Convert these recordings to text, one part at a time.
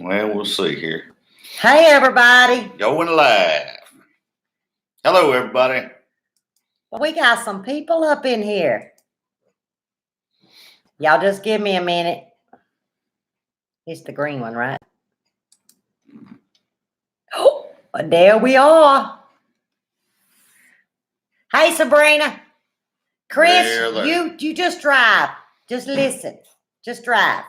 Well, we'll see here. Hey, everybody. Going live. Hello, everybody. Well, we got some people up in here. Y'all just give me a minute. It's the green one, right? Oh, there we are. Hey, Sabrina. Chris, There. you just drive. Just listen. Just drive.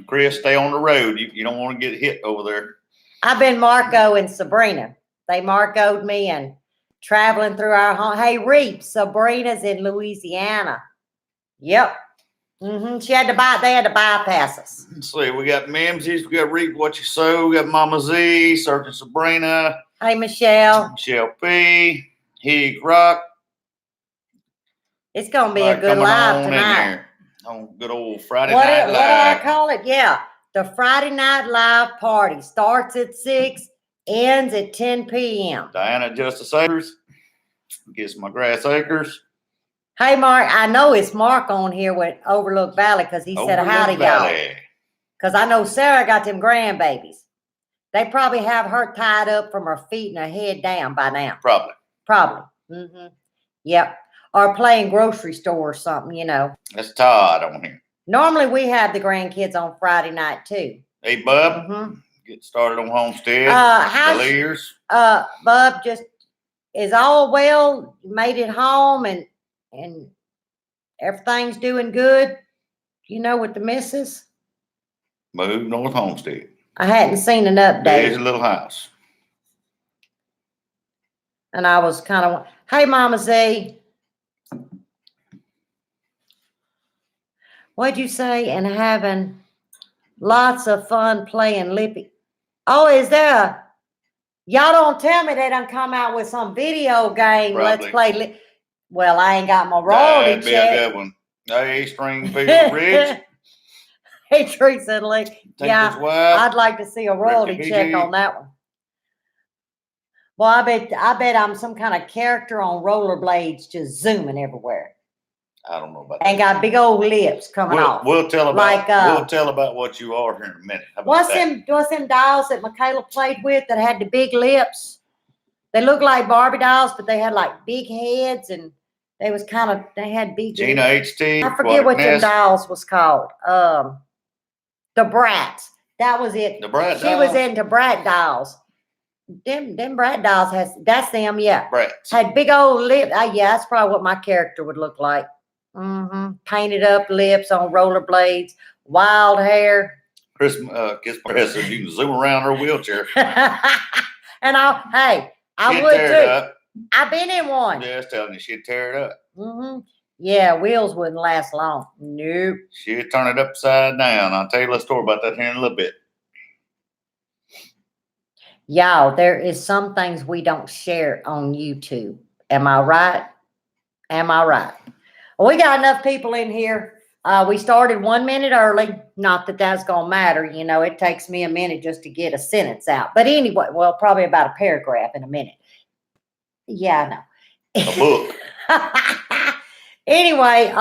Chris, stay on the road. You don't want to get hit over there. I've been Marco and Sabrina. They Marco'd me and traveling through our home. Hey, Reap, Sabrina's in Louisiana. Yep. They had to bypass us. Let's see. We got Mimsies. We got Reap What You Sow. We got Mama Z, Searching Sabrina. Hey, Michelle. Michelle P. Hig Rock. It's going to be a good live tonight. On good old Friday Night Live. What do I call it? Yeah. The Friday Night Live party starts at 6, ends at 10 p.m. Diana Justice Acres. Gets my grass acres. Hey, Mark. I know it's Mark on here with Overlook Valley because he said howdy, y'all. Because I know Sarah got them grandbabies. They probably have her tied up from her feet and her head down by now. Probably. Yep. Or playing grocery store or something, you know. That's Todd on here. Normally we have the grandkids on Friday night too. Hey, Bub. Get started on Homestead. Bub just is all well, made it home and everything's doing good, you know, with the missus. Moved North Homestead. I hadn't seen an update. There's a little house. And I was kind of, hey, Mama Z. What'd you say? And having lots of fun playing Lippy. Oh, is there y'all don't tell me they done come out with some video game. Probably. Let's play. Well, I ain't got my royalty check. That'd be a good one. Hey, Stringfield Ridge. Hey, Teresa Lee. Yeah, I'd like to see a royalty check on that one. Well, I bet I'm some kind of character on rollerblades just zooming everywhere. I don't know about that. And got big old lips coming off. We'll tell about what you are here in a minute. What's them dolls that Michaela played with that had the big lips? They looked like Barbie dolls, but they had like big heads and they had big Gina HT. I forget what them dolls was called. The Brats. That was it. The Brat She was into Brat dolls. Them Brat dolls that's them, yeah. Brats. Had big old lips. Yeah, that's probably what my character would look like. Painted up lips on rollerblades, wild hair. Chris says you can zoom around her wheelchair. And I would too. I've been in one. Yeah, I was telling you, she'd tear it up. Yeah, wheels wouldn't last long. Nope. She'd turn it upside down. I'll tell you a little story about that here in a little bit. Y'all, there is some things we don't share on YouTube. Am I right? Well, we got enough people in here. We started 1 minute early. Not that that's going to matter. You know, it takes me a minute just to get a sentence out. But anyway, well, probably about a paragraph in a minute. Yeah, I know. A book. Anyway,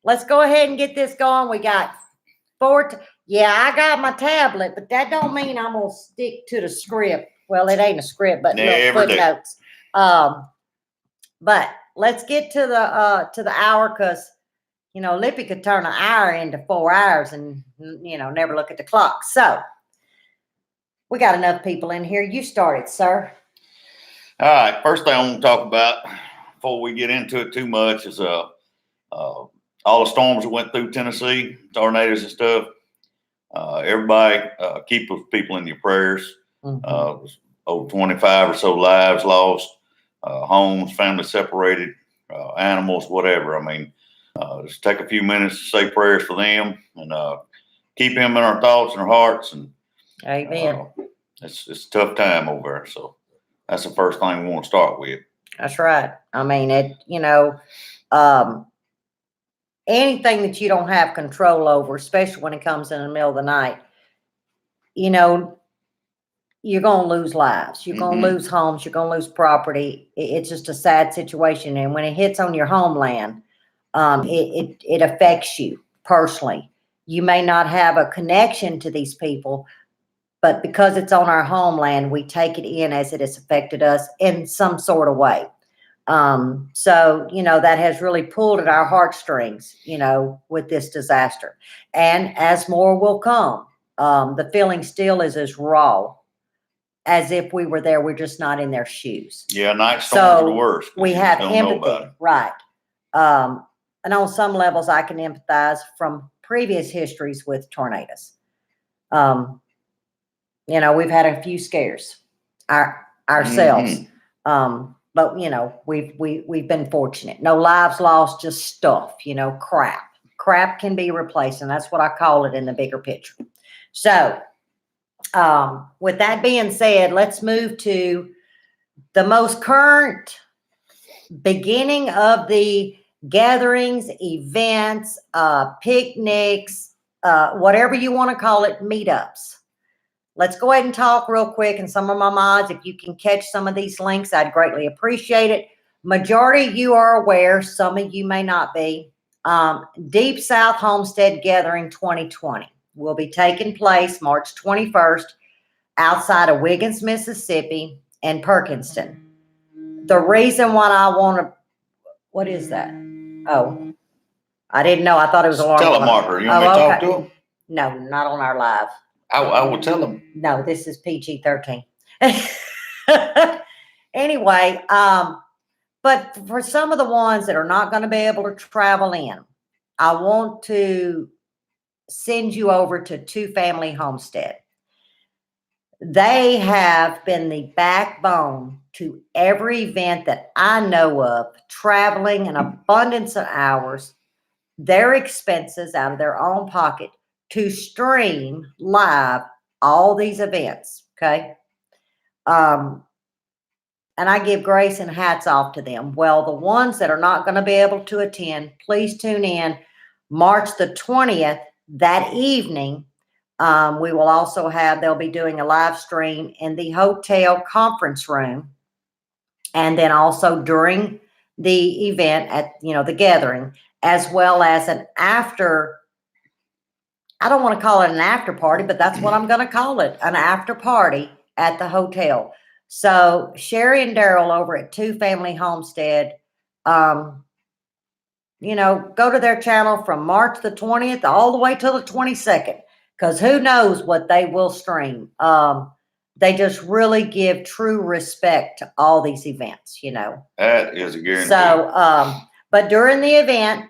let's go ahead and get this going. We got I got my tablet, but that don't mean I'm going to stick to the script. Well, it ain't a script, but little footnotes. But let's get to the hour because, you know, Lippy could turn an hour into 4 hours and, you know, never look at the clock. So we got enough people in here. You started, sir. All right. First thing I want to talk about before we get into it too much is all the storms that went through Tennessee, tornadoes and stuff. Everybody keep those people in your prayers. Over 25 or so lives lost, homes, families separated, animals, whatever. I mean, just take a few minutes to say prayers for them and keep them in our thoughts and our hearts. And amen. It's a tough time over there. So that's the first thing we want to start with. That's right. I mean, anything that you don't have control over, especially when it comes in the middle of the night, you know, you're going to lose lives. You're going to lose homes. You're going to lose property. It's just a sad situation. And when it hits on your homeland, it affects you personally. You may not have a connection to these people, but because it's on our homeland, we take it in as it has affected us in some sort of way. So, that has really pulled at our heartstrings, with this disaster. And as more will come, the feeling still is as raw as if we were there. We're just not in their shoes. Yeah, night storms are the worst. 'Cause We you just have don't know about empathy, it. right? And on some levels, I can empathize from previous histories with tornadoes. We've had a few scares ourselves. But we've been fortunate. No lives lost, just stuff, crap. Crap can be replaced, and that's what I call it in the bigger picture. So, with that being said, let's move to the most current beginning of the gatherings, events, picnics, whatever you want to call it, meetups. Let's go ahead and talk real quick. And some of my mods, if you can catch some of these links, I'd greatly appreciate it. Majority of you are aware, some of you may not be. Deep South Homestead Gathering 2020 will be taking place March 21st outside of Wiggins, Mississippi and Perkinston. The reason why I want to, what is that? Oh, I didn't know. I thought it was a alarm. Telemarketer. You want me to talk to him? No, not on our live. I will tell him. No, this is PG-13. Anyway, but for some of the ones that are not going to be able to travel in, I want to send you over to Two Family Homestead. They have been the backbone to every event that I know of, traveling an abundance of hours, their expenses out of their own pocket to stream live all these events. Okay. And I give grace and hats off to them. Well, the ones that are not going to be able to attend, please tune in March the 20th that evening. We will also they'll be doing a live stream in the hotel conference room. And then also during the event at, the gathering, as well as an after, I don't want to call it an after party, but that's what I'm going to call it, an after party at the hotel. So Sherry and Daryl over at Two Family Homestead, go to their channel from March the 20th all the way till the 22nd, because who knows what they will stream. They just really give true respect to all these events, That is a guarantee. So, but during the event,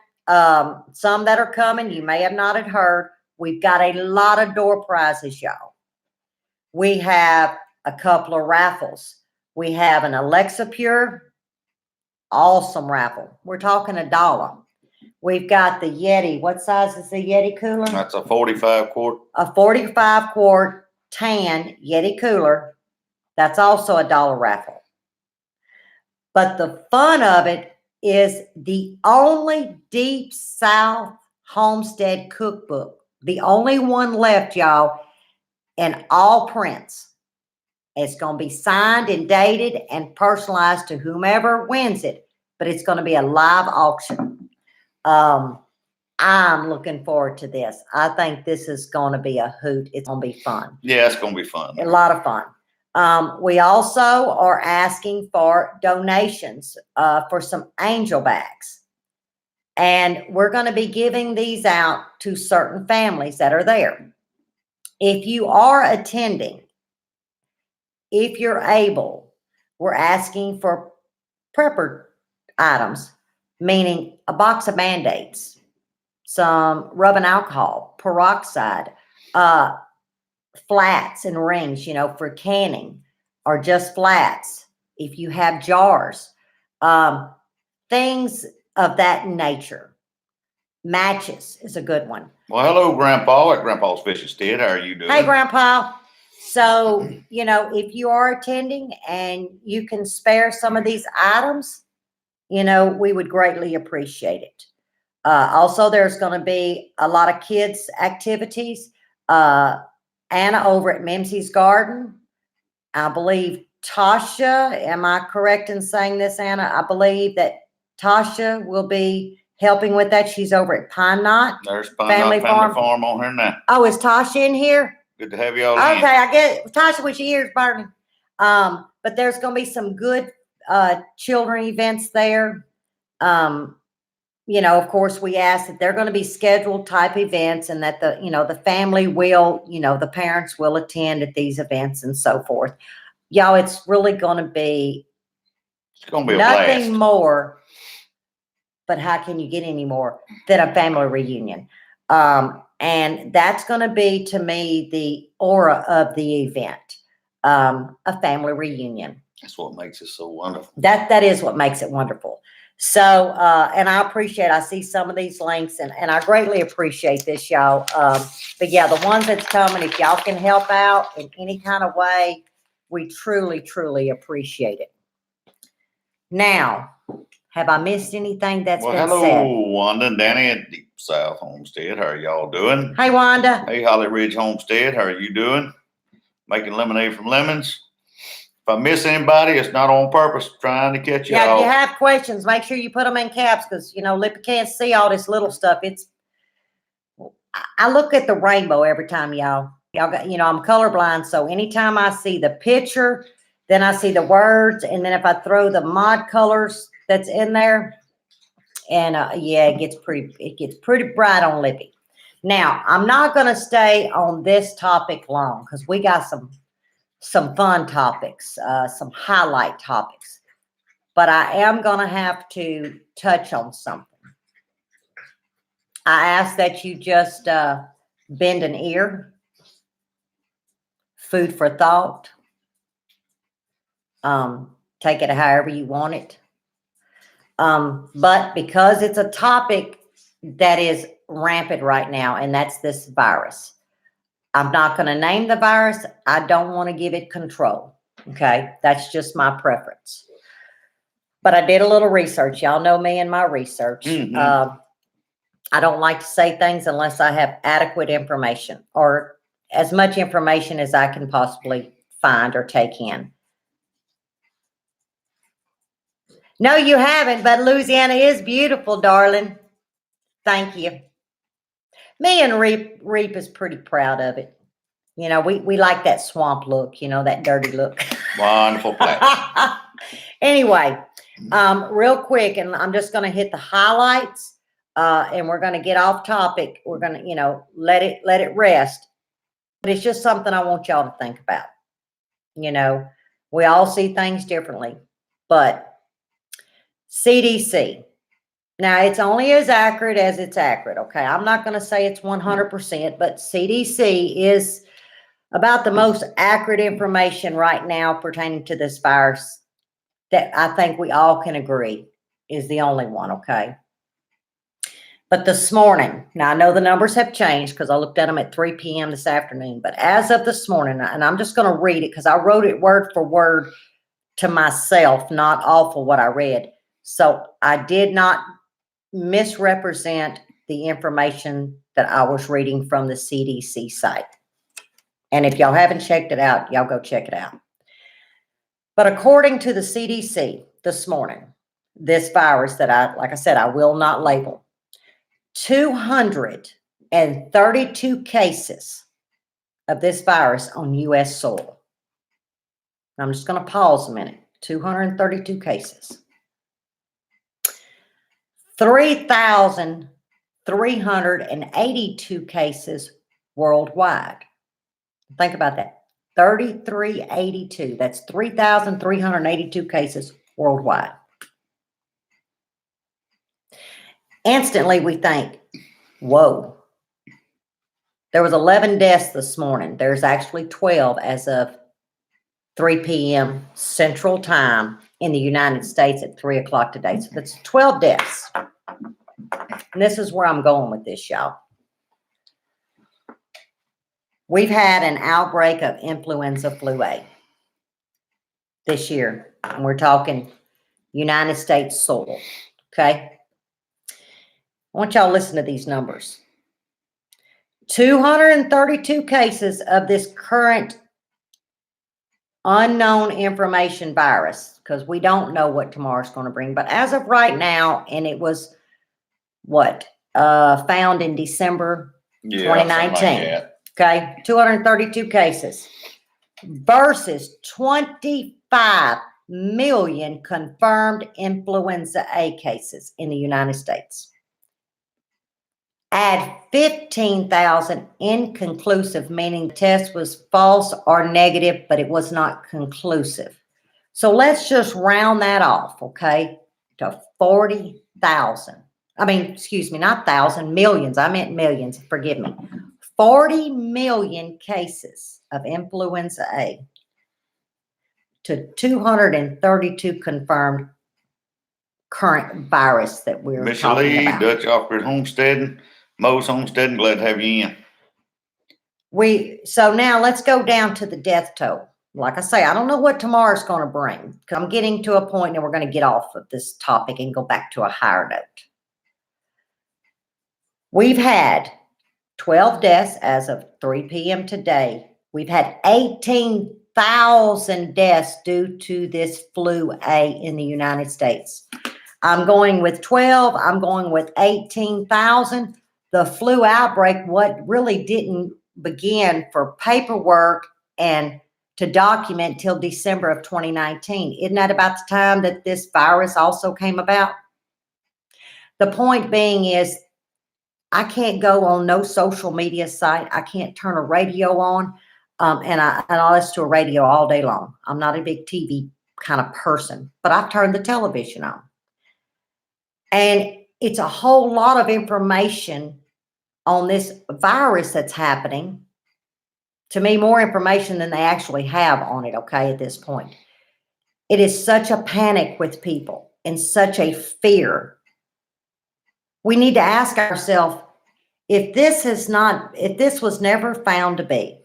some that are coming, you may have not had heard, we've got a lot of door prizes, y'all. We have a couple of raffles. We have an Alexa Pure, awesome raffle. We're talking $1. We've got the Yeti. What size is the Yeti cooler? That's a 45 quart. A 45 quart tan Yeti cooler. That's also $1 raffle. But the fun of it is the only Deep South Homestead cookbook. The only one left, y'all, in all prints. It's going to be signed and dated and personalized to whomever wins it, but it's going to be a live auction. I'm looking forward to this. I think this is going to be a hoot. It's going to be fun. Yeah, it's going to be fun. A lot of fun. We also are asking for donations for some angel bags. And we're going to be giving these out to certain families that are there. If you are attending, if you're able, we're asking for prepper items, meaning a box of Band-Aids, some rubbing alcohol, peroxide, flats and rings, for canning, or just flats. If you have jars, things of that nature. Matches is a good one. Well, hello, Grandpa at Grandpa's Fishing Stead. How are you doing? Hey, Grandpa. So, if you are attending and you can spare some of these items, we would greatly appreciate it. Also, there's going to be a lot of kids' activities. Anna over at Mimsy's Garden. I believe Tasha, am I correct in saying this, Anna? I believe that Tasha will be helping with that. She's over at Pine Knot. There's Pine Family Knot Family Farm on here now. Oh, is Tasha in here? Good to have you all Okay, in. I get Tasha with your ears burning. But there's gonna be some good children events there. Of course, we ask that they're gonna be scheduled type events and that the family will, the parents will attend at these events and so forth. Y'all, it's really gonna be It's gonna be a nothing blast. more, but how can you get any more than a family reunion? And that's going to be, to me, the aura of the event, a family reunion. That's what makes it so wonderful. That is what makes it wonderful. So, and I see some of these links, and I greatly appreciate this, y'all. But yeah, the ones that's coming, if y'all can help out in any kind of way, we truly, truly appreciate it. Now, have I missed anything that's Well, been hello, said? Wanda and Danny at Deep South Homestead. How are y'all doing? Hey, Wanda. Hey, Holly Ridge Homestead. How are you doing? Making lemonade from lemons. If I miss anybody, it's not on purpose. Trying to catch Yeah, if y'all. you have questions, make sure you put them in caps because, Lippy can't see all this little stuff. I look at the rainbow every time, y'all. Y'all got, I'm colorblind. So anytime I see the picture, then I see the words. And then if I throw the mod colors that's in there, and yeah, it gets pretty bright on Lippy. Now, I'm not going to stay on this topic long because we got some fun topics, some highlight topics. But I am going to have to touch on something. I ask that you just bend an ear, food for thought. Take it however you want it. But because it's a topic that is rampant right now, and that's this virus, I'm not going to name the virus. I don't want to give it control. Okay. That's just my preference. But I did a little research. Y'all know me and my research. Mm-hmm. I don't like to say things unless I have adequate information or as much information as I can possibly find or take in. No, you haven't, but Louisiana is beautiful, darling. Thank you. Me and Reap is pretty proud of it. We like that swamp look, that dirty look. Wonderful place. Anyway, real quick, and I'm just going to hit the highlights, and we're going to get off topic. We're going to, let it rest. But it's just something I want y'all to think about. We all see things differently, but CDC. Now, it's only as accurate as it's accurate, okay? I'm not going to say it's 100%, but CDC is about the most accurate information right now pertaining to this virus that I think we all can agree is the only one, okay? But this morning, now I know the numbers have changed because I looked at them at 3 p.m. this afternoon, but as of this morning, and I'm just going to read it because I wrote it word for word to myself, not off of what I read. So I did not misrepresent the information that I was reading from the CDC site. And if y'all haven't checked it out, y'all go check it out. But according to the CDC this morning, this virus that like I said, I will not label, 232 cases of this virus on U.S. soil. I'm just going to pause a minute. 232 cases. 3,382 cases worldwide. Think about that. 3,382. That's 3,382 cases worldwide. Instantly, we think, whoa. There was 11 deaths this morning. There's actually 12 as of 3 p.m. Central Time in the United States at 3 o'clock today. So that's 12 deaths. And this is where I'm going with this, y'all. We've had an outbreak of influenza flu A this year. And we're talking United States soil. Okay. I want y'all to listen to these numbers. 232 cases of this current unknown information virus, because we don't know what tomorrow's going to bring. But as of right now, and it was found in December 2019. Like Okay, 232 cases versus 25 million confirmed influenza A cases in the United States. Add 15,000 inconclusive, meaning the test was false or negative, but it was not conclusive. So let's just round that off, okay, to 40,000. I mean, excuse me, not thousand, millions. I meant millions, forgive me. 40 million cases of influenza A to 232 confirmed current virus that we're Miss talking Lee, about. Dutch Oxford Homesteading, Mo's Homesteading, glad to have you in. So now let's go down to the death toll. Like I say, I don't know what tomorrow's going to bring. I'm getting to a point and we're going to get off of this topic and go back to a higher note. We've had 12 deaths as of 3 p.m. today. We've had 18,000 deaths due to this flu A in the United States. I'm going with 12. I'm going with 18,000. The flu outbreak, what really didn't begin for paperwork and to document till December of 2019. Isn't that about the time that this virus also came about? The point being is, I can't go on no social media site. I can't turn a radio on, and I listen to a radio all day long. I'm not a big TV kind of person, but I turn the television on. And it's a whole lot of information on this virus that's happening. To me, more information than they actually have on it, okay, at this point. It is such a panic with people and such a fear. We need to ask ourselves, if this was never found to be,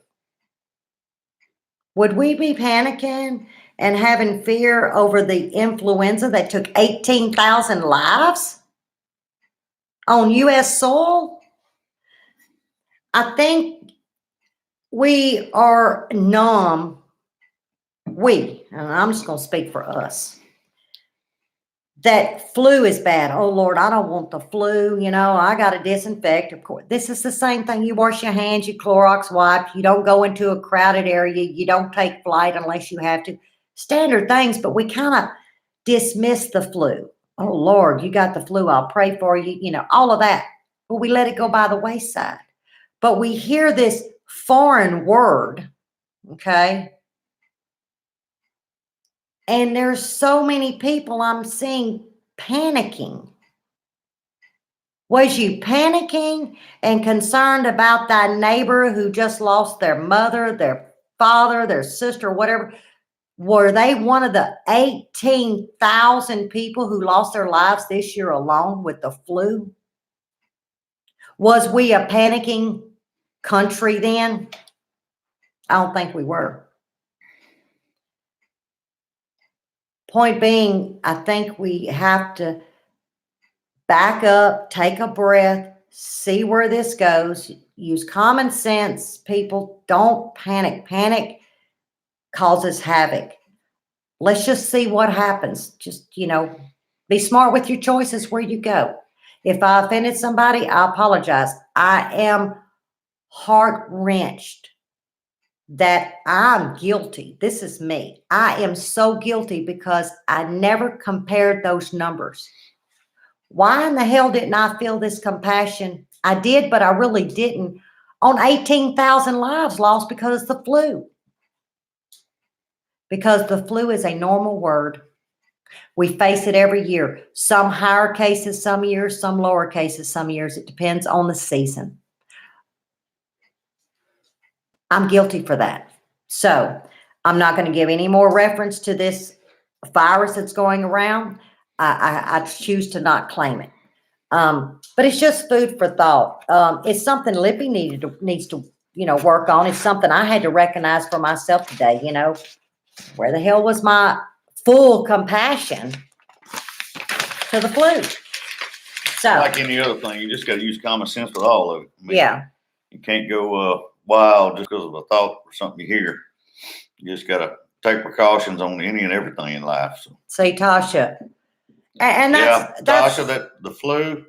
would we be panicking and having fear over the influenza that took 18,000 lives on U.S. soil? I think we are numb. And I'm just going to speak for us, that flu is bad. Oh, Lord, I don't want the flu. You know, I got to disinfect. Of course, this is the same thing. You wash your hands, you Clorox wipe, you don't go into a crowded area, you don't take flight unless you have to. Standard things, but we kind of dismiss the flu. Oh, Lord, you got the flu. I'll pray for you. You know, all of that. But we let it go by the wayside. But we hear this foreign word, okay? And there's so many people I'm seeing panicking. Was you panicking and concerned about that neighbor who just lost their mother, their father, their sister, whatever? Were they one of the 18,000 people who lost their lives this year alone with the flu? Was we a panicking country then? I don't think we were. Point being, I think we have to back up, take a breath, see where this goes, use common sense. People, don't panic. Panic causes havoc. Let's just see what happens. Just, be smart with your choices where you go. If I offended somebody, I apologize. I am heart-wrenched that I'm guilty. This is me. I am so guilty because I never compared those numbers. Why in the hell didn't I feel this compassion? I did, but I really didn't, on 18,000 lives lost because of the flu. Because the flu is a normal word. We face it every year. Some higher cases some years, some lower cases some years. It depends on the season. I'm guilty for that. So I'm not going to give any more reference to this virus that's going around. I choose to not claim it. But it's just food for thought. It's something Lippy needs to work on. It's something I had to recognize for myself today. Where the hell was my full compassion to the flu? So, Like any other thing, you just got to use common sense with all of it. I mean, yeah. You can't go wild just because of a thought or something you hear. You just got to take precautions on any and everything in life. So. See, Tasha. And that's Tasha, that the flu,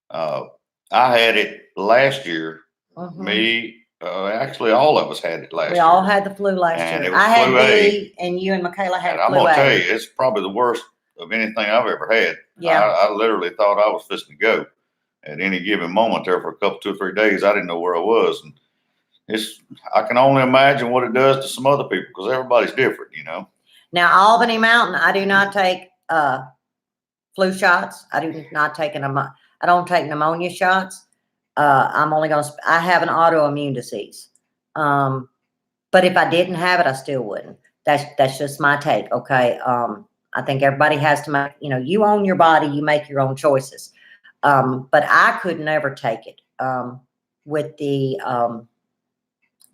I had it last year. Mm-hmm. Me, Actually, all of us had it last We year. all had the flu last And year. it was I had flu A. B, and you and Michaela had And I'm flu gonna tell A. you, it's probably the worst of anything I've ever had. Yeah. I literally thought I was fixing to go at any given moment there for a couple, 2 or 3 days. I didn't know where I was, and I can only imagine what it does to some other people because everybody's different, you know. Now, Albany Mountain, I do not take flu shots. I do not take I don't take pneumonia shots. I'm only going to, I have an autoimmune disease. But if I didn't have it, I still wouldn't. That's just my take. Okay. I think everybody has to make, you own your body, you make your own choices. But I could never take it, with the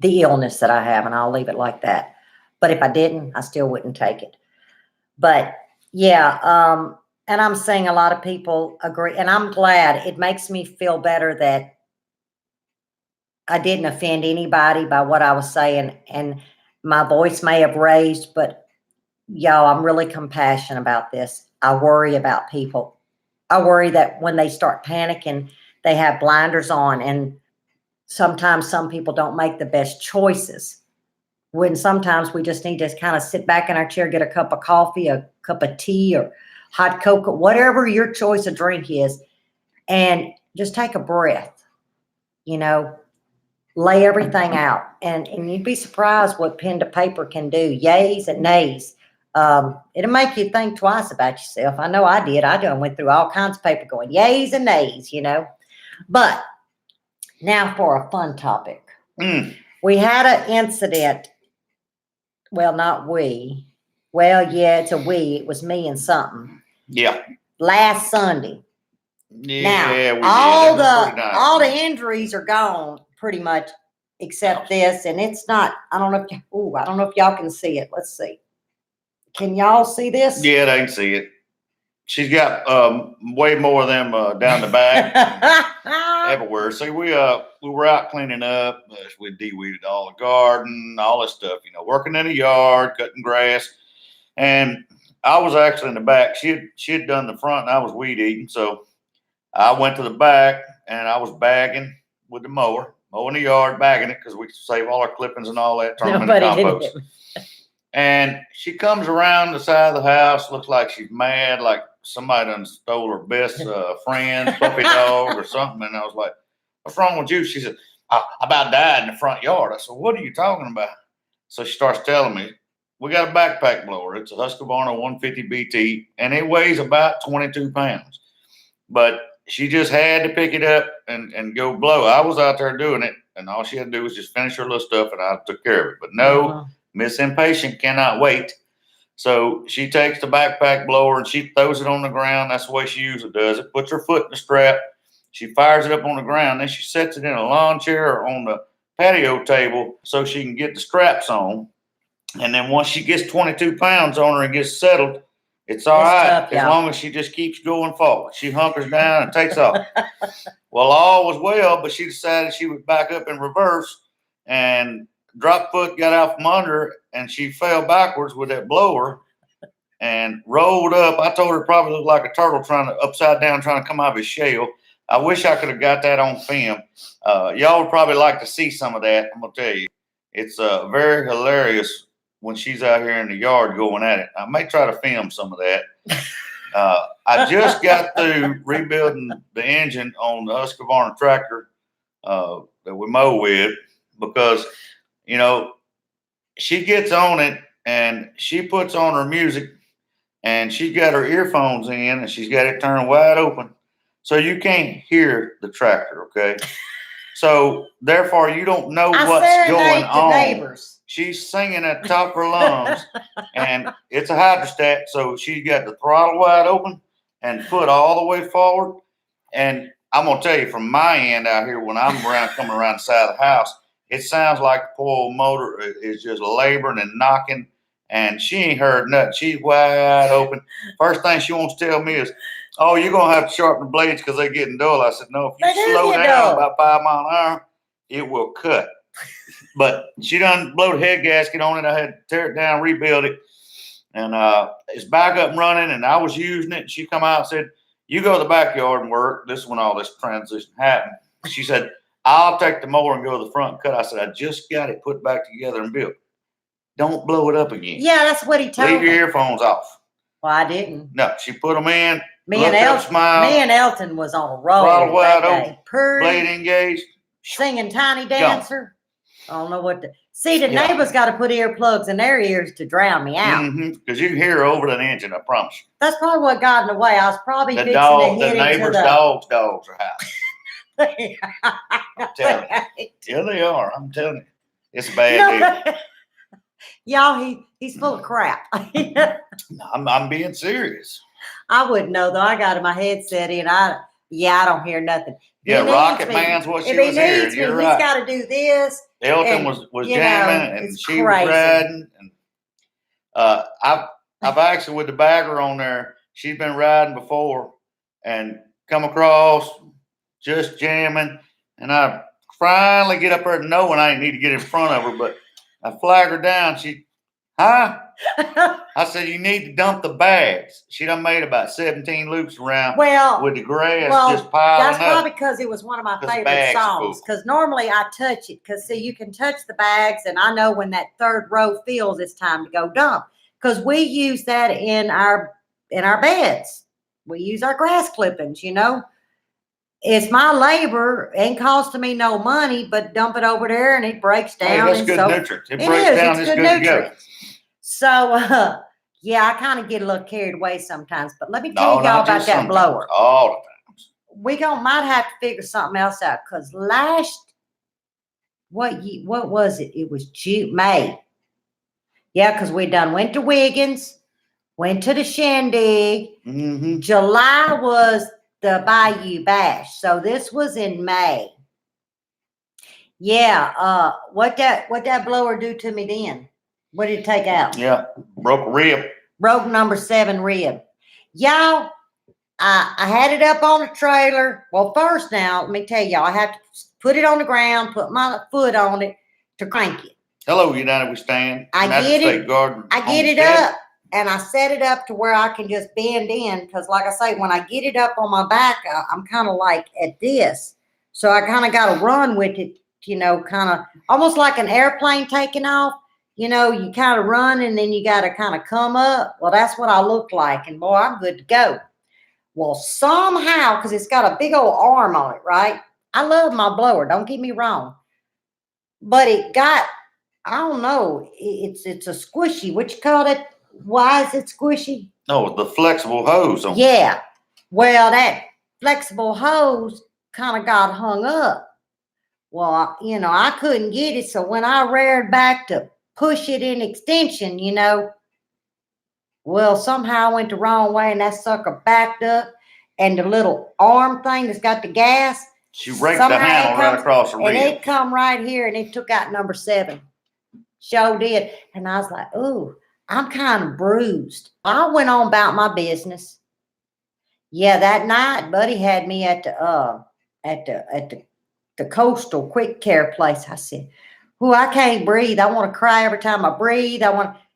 illness that I have, and I'll leave it like that. But if I didn't, I still wouldn't take it. But yeah, and I'm seeing a lot of people agree, and I'm glad. It makes me feel better that I didn't offend anybody by what I was saying, and my voice may have raised, but y'all, I'm really compassionate about this. I worry about people. I worry that when they start panicking, they have blinders on, and sometimes some people don't make the best choices. When sometimes we just need to kind of sit back in our chair, get a cup of coffee, a cup of tea, or hot cocoa, whatever your choice of drink is, and just take a breath, lay everything out. And you'd be surprised what pen to paper can do, yays and nays. It'll make you think twice about yourself. I know I did. I went through all kinds of paper going yays and nays, But now for a fun topic. We had an incident. Well, not we. Well, yeah, it's a we. It was me and something. Yeah. Last Sunday. Yeah. Now, all the injuries are gone pretty much, except this, and it's not. I don't know if y'all can see it. Let's see. Can y'all see this? Yeah, they can see it. She's got way more of them down the back, everywhere. See, we were out cleaning up. We de-weeded all the garden, all this stuff. Working in the yard, cutting grass, and I was actually in the back. She had done the front, and I was weed eating. So I went to the back, and I was bagging with the mower, mowing the yard, bagging it because we save all our clippings and all that, turn them into compost. And she comes around the side of the house, looks like she's mad, like somebody done stole her best friend, puppy dog or something. And I was like, what's wrong with you? She said, I about died in the front yard. I said, what are you talking about? So she starts telling me, we got a backpack blower. It's a Husqvarna 150 BT, and it weighs about 22 pounds. But she just had to pick it up and go blow. I was out there doing it, and all she had to do was just finish her little stuff, and I took care of it. But no, Miss Impatient cannot wait. So she takes the backpack blower and she throws it on the ground. That's the way she usually does it. Puts her foot in the strap. She fires it up on the ground. Then she sets it in a lawn chair or on the patio table so she can get the straps on. And then once she gets 22 pounds on her and gets settled, it's all right, tough, as long as she just keeps going forward. She hunkers down and takes off. Well, all was well, but she decided she would back up in reverse, and drop foot got out from under her, and she fell backwards with that blower and rolled up. I told her it probably looked like a turtle upside down trying to come out of his shell. I wish I could have got that on film. Y'all would probably like to see some of that. I'm going to tell you, it's very hilarious when she's out here in the yard going at it. I may try to film some of that. I just got through rebuilding the engine on the Husqvarna tractor that we mow with because, she gets on it and she puts on her music and she's got her earphones in and she's got it turned wide open. So you can't hear the tractor, okay? So therefore you don't know what's going on. Neighbors. She's singing at the top of her lungs and it's a hydrostat. So she's got the throttle wide open and foot all the way forward. And I'm going to tell you from my end out here, when I'm coming around the side of the house, it sounds like the poor motor is just laboring and knocking, and she ain't heard nothing. She's wide open. First thing she wants to tell me is, oh, you're going to have to sharpen the blades because they're getting dull. I said, no, if you slow down about 5 miles an hour, it will cut. But she done blow the head gasket on it. I had to tear it down, rebuild it. And it's back up and running, and I was using it. And she come out and said, you go to the backyard and work. This is when all this transition happened. She said, I'll take the mower and go to the front and cut. I said, I just got it put back together and built. Don't blow it up again. Yeah, that's what he told Leave your me. earphones off. Well, I didn't. No, she put them in. Me looked and up, Elton, smiled, me and Elton was on a roll throttle wide that open, day. Pretty blade engaged. singing Tiny Dancer. I don't know what to see. The Yeah. neighbors got to put earplugs in their ears to drown me out. Because you can hear over that engine, I promise you. That's probably what got in the way. I was probably The fixing dog, to the hit into neighbor's the. dogs are howling. I'm telling you. Yeah, they are. I'm telling you. It's a bad deal. Y'all, he's full of crap. I'm being serious. I wouldn't know though. I got my headset in. I don't hear nothing. Yeah, He Rocket needs me. Man's what she If he was hearing. needs me, You're he's right. got to do this. Elton and, was you know, jamming and it's she crazy. was riding. And I've actually with the bagger on there. She's been riding before and come across just jamming. And I finally get up there knowing I need to get in front of her, but I flag her down. She, huh? I said, you need to dump the bags. She done made about 17 loops around Well, with the grass just that's piling up. probably because it was one of my 'Cause the favorite bags are songs. full. Because normally I touch it. Because see, you can touch the bags, and I know when that third row fills, it's time to go dump. Because we use that in our beds. We use our grass clippings. You know, it's my labor. Ain't costing me no money, but dump it over there, and it breaks Hey, down. that's and good so nutrients. It it breaks is. down. It's It's good good to go. nutrients. So, yeah, I kind of get a little carried away sometimes. But let me tell y'all not about just that sometimes, blower. all the time. We might have to figure something else out because what was it? It was May. Yeah, because we went to Wiggins, went to the Shindig. Mm-hmm. July was the Bayou Bash, so this was in May. Yeah, what that blower do to me then? What did it take out? Yeah, broke a rib. Broke number 7 rib. Y'all, I had it up on the trailer. Well, first now, let me tell y'all, I have to put it on the ground, put my foot on it to crank it. Hello, United We Stand. I United get State it. Guard I get it Homestead. up and I set it up to where I can just bend in. Because like I say, when I get it up on my back, I'm kind of like at this. So I kind of got to run with it, you know, kind of almost like an airplane taking off. You know, you kind of run and then you got to kind of come up. Well, that's what I look like. And boy, I'm good to go. Well, somehow, because it's got a big old arm on it, right? I love my blower. Don't get me wrong. But it got, I don't know, it's a squishy. What you call it? Why is it squishy? No, the flexible hose. Yeah. Well, that flexible hose kind of got hung up. Well, you know, I couldn't get it. So when I reared back to push it in extension, you know, well, somehow I went the wrong way and that sucker backed up. And the little arm thing that's got the gas. She raked the handle right across the and rib. it come right here and it took out number 7. Sure did. And I was like, ooh, I'm kind of bruised. I went on about my business. Yeah, that night, Buddy had me at the Coastal Quick Care place. I said, "Ooh, I can't breathe. I want to cry every time I breathe.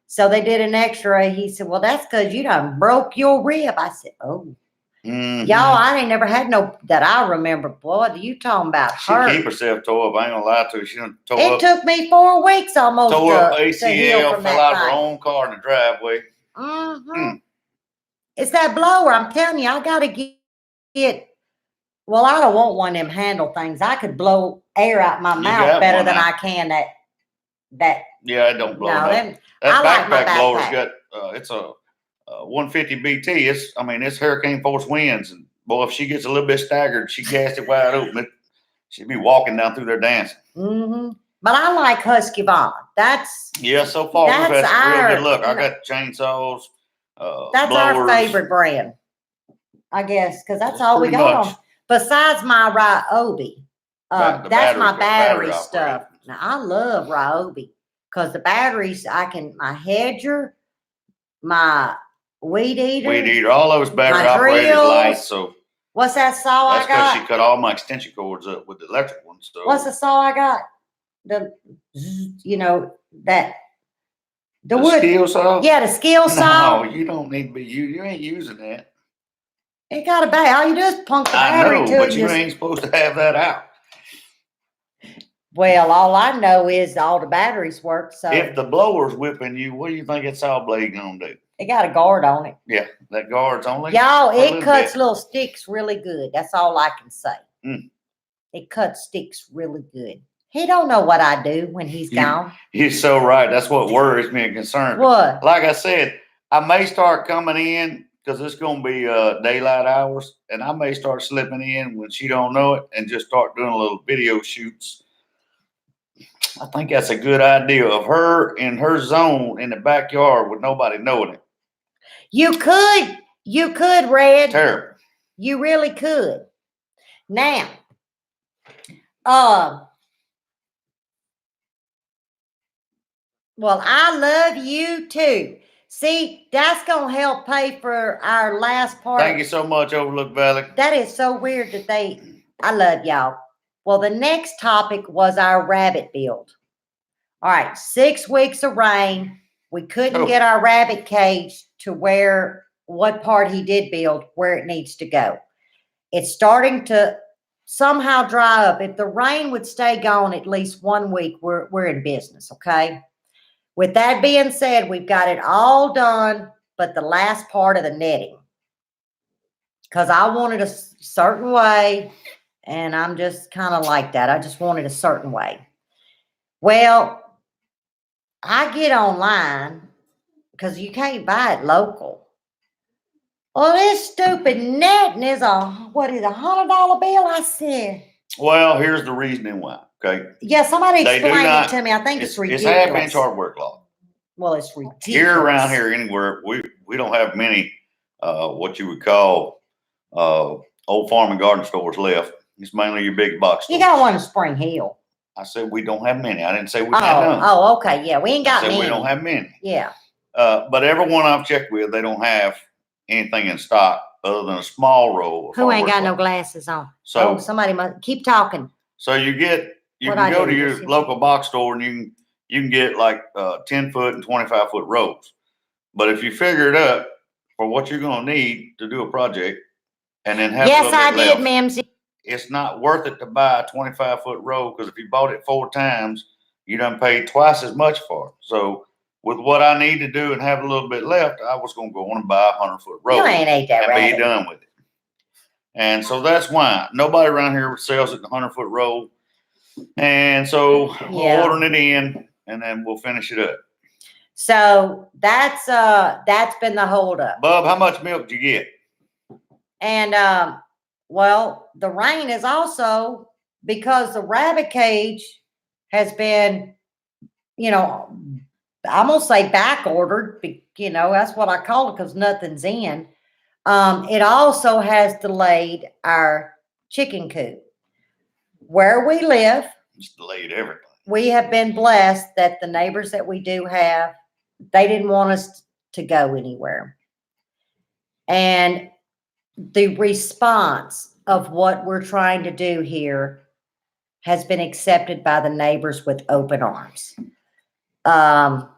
So they did an X-ray. He said, "Well, that's because you done broke your rib." I said, "Oh, y'all, I ain't never had no that I remember. Boy, you talking about She hurt? keep herself tore up. I ain't gonna lie to her. She done tore It up. took me 4 weeks almost Tore up to heal ACL. from Fell that out of her thing. own car in the driveway. Mm-hmm. It's that blower. I'm telling you, I got to get. Well, I don't want one of them handle things. I could blow air out my mouth better than I can that. Yeah, it don't blow. No, No. them, That I like my backpack blower's backpack. got it's a 150 BT. It's hurricane force winds, and boy, if she gets a little bit staggered, she gassed it wide open. She'd be walking down through there dancing. Mm-hmm. But I like Husqvarna. So far we've had some real good luck. you I know, got chainsaws. That's blowers. our favorite brand, I guess, because that's all we Pretty got much. on. Besides my Ryobi, The that's my battery battery stuff. operated. Now I love Ryobi because the batteries my hedger, my weed eater, all those battery my operated drills. lights. So What's that saw that's I because got? she cut all my extension cords up with the electric ones. So What's the saw I got? The the the wood. steel saw? Yeah, the skill saw. No, you don't need to be. You ain't using that. It got a battery. All you do is plunk the I battery know, to but it. you ain't supposed to have that out. Well, all I know is all the batteries work, so If the blower's whipping you, what do you think that saw blade gonna do? it got a guard on it. Yeah, that guard's only. Y'all, for a it little cuts bit. little sticks really good. That's all I can say. Mm. It cuts sticks really good. He don't know what I do when he's You- gone. You're so right. That's what worries me and concerns me. What? Like I said, I may start coming in because it's gonna be daylight hours, and I may start slipping in when she don't know it, and just start doing a little video shoots. I think that's a good idea of her in her zone in the backyard with nobody knowing it. You could, Red. Terrible. You really could. Now, well, I love you too. See, that's gonna help pay for our last part. Thank you so much, Overlook Valley. That is so weird that I love y'all. Well, the next topic was our rabbit build. All right, 6 weeks of rain. We couldn't get our rabbit cage to what part he did build, where it needs to go. It's starting to somehow dry up. If the rain would stay gone at least 1 week, we're in business, okay? With that being said, we've got it all done, but the last part of the netting. Because I wanted a certain way, and I'm just kind of like that. I just wanted a certain way. Well, I get online because you can't buy it local. Well, this stupid netting is $100 bill? I said. Well, here's the reasoning why. Okay. Yeah, somebody They do explain it not- to me. I think it's ridiculous. It's half-inch hardware cloth. Well, it's ridiculous. Here around here, anywhere, we don't have many what you would call old farm and garden stores left. It's mainly your big box stores. You got one in Spring Hill. I said we don't have many. I didn't say we had none. Oh, okay. Yeah, we ain't I got said many. we don't have many. Yeah. But everyone I've checked with, they don't have anything in stock other than a small roll. Of Who ain't got hardware no cloth. glasses on? So Somebody must keep talking. So you What can I go do, to your just- local box store and you can get like 10-foot and 25-foot rolls. But if you figure it up for what you're gonna need to do a project and then have a Yes, little I bit did, left, Mimsy. it's not worth it to buy a 25-foot roll because if you bought it 4 times, you done paid twice as much for it. So with what I need to do and have a little bit left, I was gonna go on and buy a 100-foot roll You ain't ate that and be rabbit. done with it. And so that's why nobody around here sells it the 100-foot roll. And so Yeah. we're ordering it in and then we'll finish it up. So that's been the holdup. Bub, how much milk did you get? And well, the rain is also because the rabbit cage has been, I'm gonna say back ordered, that's what I call it because nothing's in. It also has delayed our chicken coop. Where we live, Just delayed everything. we have been blessed that the neighbors that we do have, they didn't want us to go anywhere. And the response of what we're trying to do here has been accepted by the neighbors with open arms. Y'all,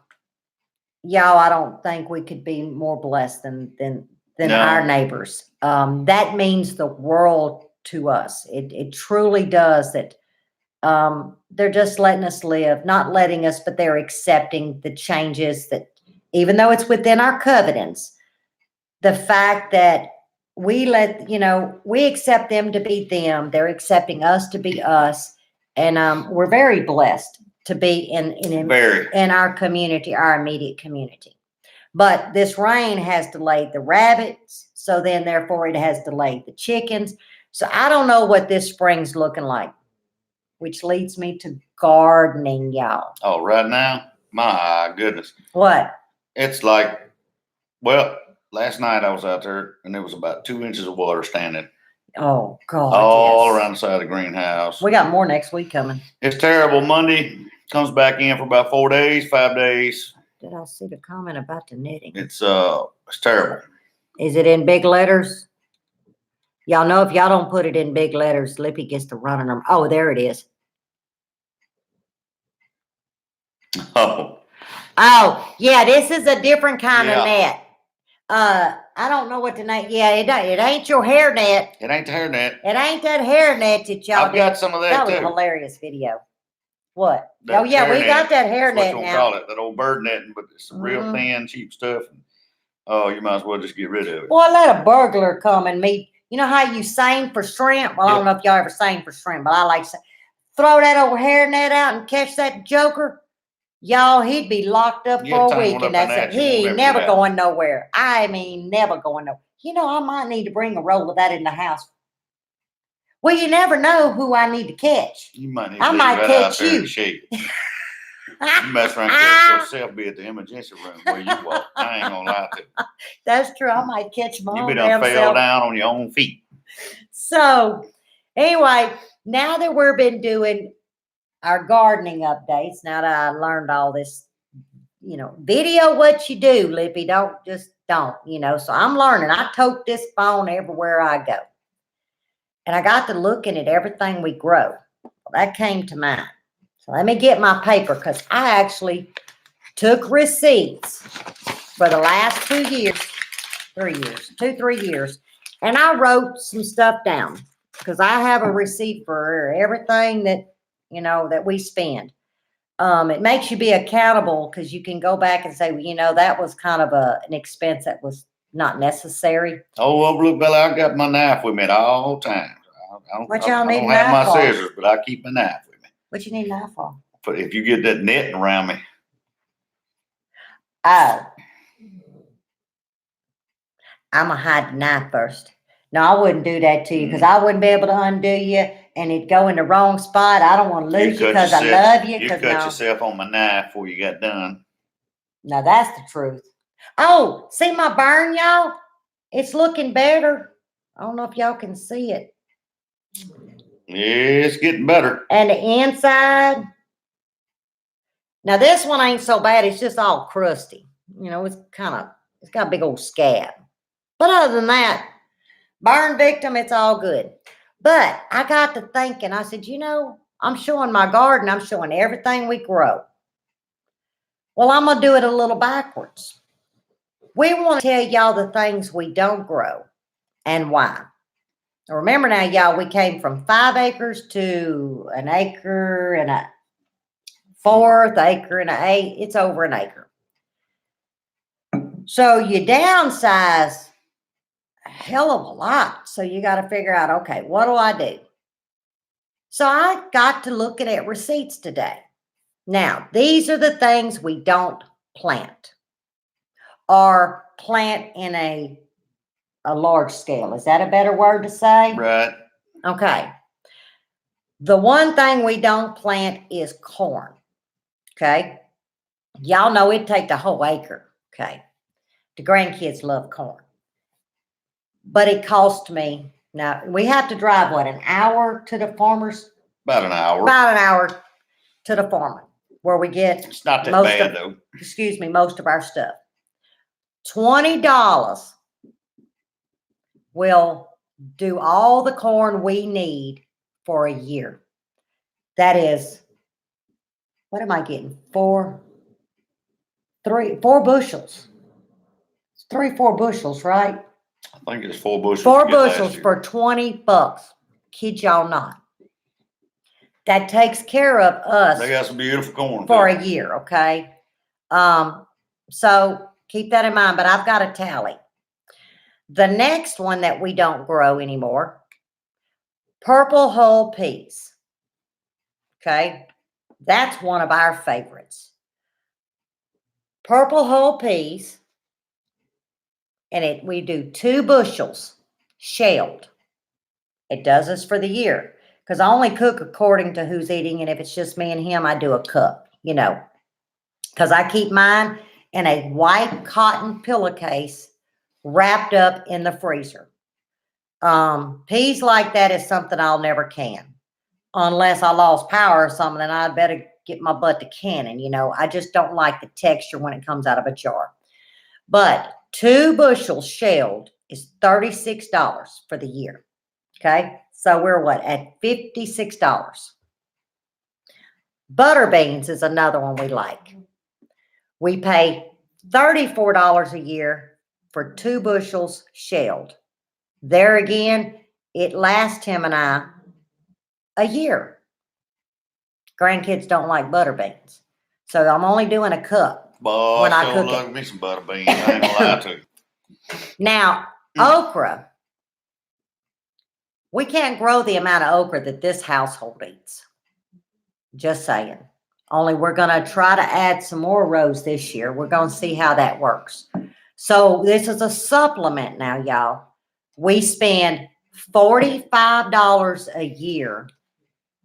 I don't think we could be more blessed than No. our neighbors. That means the world to us. It truly does that. They're just letting us live, not letting us, but they're accepting the changes that, even though it's within our covenants, the fact that we accept them to be them, they're accepting us to be us. And we're very blessed to be in our community, our immediate community. But this rain has delayed the rabbits. So then therefore it has delayed the chickens. So I don't know what this spring's looking like, which leads me to gardening, y'all. Oh, right now? My goodness. What? It's like, well, last night I was out there and there was about 2 inches of water standing Oh, God. all yes. around the side of the greenhouse. We got more next week coming. It's terrible. Monday comes back in for about 4 days, 5 days. Did I see the comment about the knitting? It's terrible. Is it in big letters? Y'all know if y'all don't put it in big letters, Lippy gets to running them. Oh, there it is. Oh, Oh, yeah, this is a different kind Yeah. of net. I don't know what the name. Yeah, it ain't your hair net. it ain't the hairnet. It ain't that hair net that y'all I've did. got some of That that was a too. hilarious video. What? That Oh yeah, we hairnet. got that That's what hairnet you gonna now. call it, that old bird netting, but it's real Mhm. thin, cheap stuff. Oh, you might as well just get rid of it. Boy, let a burglar come and meet. You know how you seine for shrimp? Well, I don't know if y'all ever seine for shrimp, but I like to throw that old hairnet out and catch that joker. Y'all, he'd be locked up Yeah, for a week, tangled and up in that's it. that, you He won't ain't ever never get out. going nowhere. I mean, never going nowhere. You know, I might need to bring a roll of that in the house. Well, you never know who I need to catch. You might need I to leave might that out catch there in you. the shade. You mess around and catch yourself, be at the emergency room where you walk. I ain't gonna lie to you. That's true. I might catch my You own be done damn fell self. down on your own feet. So, anyway, now that we've been doing our gardening updates, now that I learned all this, you know, video what you do, Lippy. Don't. So I'm learning. I tote this phone everywhere I go. And I got to looking at everything we grow. Well, that came to mind. So let me get my paper because I actually took receipts for the last 2 years, 3 years, 3 years. And I wrote some stuff down because I have a receipt for everything that we spend. It makes you be accountable because you can go back and say, well, that was kind of an expense that was not necessary. Oh, well, look, Bella, I got my knife with me at all times. What y'all need a I don't have my knife for? scissors, but I keep my knife with me. What you need a knife for? But if you get that netting around me, Oh. I'm going to hide the knife first. No, I wouldn't do that to you because I wouldn't be able to undo you and it'd go in the wrong spot. I don't want to lose you because I love you. You cut yourself on my knife before you got done. No, that's the truth. Oh, see my burn, y'all? It's looking better. I don't know if y'all can see it. Yeah, it's getting better. And the inside. Now, this one ain't so bad. It's just all crusty. It's got a big old scab. But other than that, burn victim, it's all good. But I got to thinking, I said, I'm showing my garden. I'm showing everything we grow. Well, I'm going to do it a little backwards. We want to tell y'all the things we don't grow and why. Now, remember now, y'all, we came from 5 acres to an acre and a fourth acre and an eighth. It's over an acre. So you downsize a hell of a lot. So you got to figure out, okay, what do I do? So I got to looking at receipts today. Now, these are the things we don't plant or plant in a large scale. Is that a better word to say? Right. Okay. The one thing we don't plant is corn. Okay. Y'all know it'd take the whole acre. Okay. The grandkids love corn. But it cost me, now we have to drive an hour to the farmer's? About an hour. About an hour to the farmer where we get It's not that bad though. Most of our stuff. $20 will do all the corn we need for a year. That is, what am I getting? 4 bushels. It's 4 bushels, right? I think it's 4 bushels. 4 bushels for $20. Kid y'all not. That takes care of us. They got some beautiful corn for a year, okay? So keep that in mind, but I've got a tally. The next one that we don't grow anymore, purple hull peas. Okay? That's one of our favorites. Purple hull peas, and we do 2 bushels shelled. It does us for the year because I only cook according to who's eating, and if it's just me and him, I do a cup, because I keep mine in a white cotton pillowcase wrapped up in the freezer. Peas like that is something I'll never can. Unless I lost power or something, then I'd better get my butt to canning, I just don't like the texture when it comes out of a jar. But 2 bushels shelled is $36 for the year. Okay? So we're at $56. Butter beans is another one we like. We pay $34 a year for 2 bushels shelled. There again, it lasts him and I a year. Grandkids don't like butter beans. So I'm only doing a cup. Boy, When I I sure cook it. love me some butter beans. I ain't gonna lie to you. Now, okra. We can't grow the amount of okra that this household eats. Just saying. Only we're going to try to add some more rows this year. We're going to see how that works. So this is a supplement now, y'all. We spend $45 a year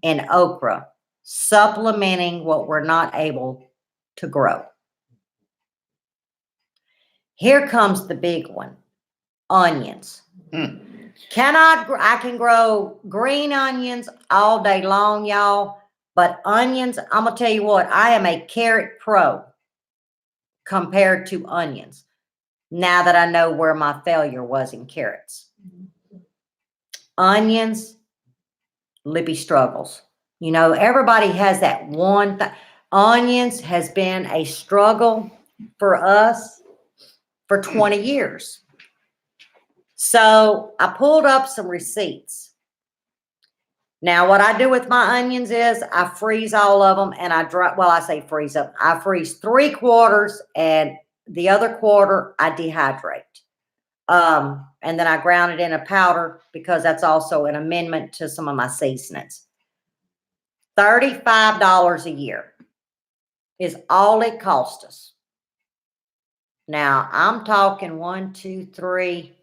in okra, supplementing what we're not able to grow. Here comes the big one, onions. I can grow green onions all day long, y'all. But onions, I'm going to tell you what, I am a carrot pro compared to onions. Now that I know where my failure was in carrots. Onions, lippy struggles. You know, everybody has that one thing. Onions has been a struggle for us for 20 years. So I pulled up some receipts. Now, what I do with my onions is I freeze all of them and I dry. Well, I say freeze up. I freeze 3/4 and the other quarter I dehydrate. And then I ground it in a powder because that's also an amendment to some of my seasonings. $35 a year is all it cost us. Now, I'm talking 1, 2, 3.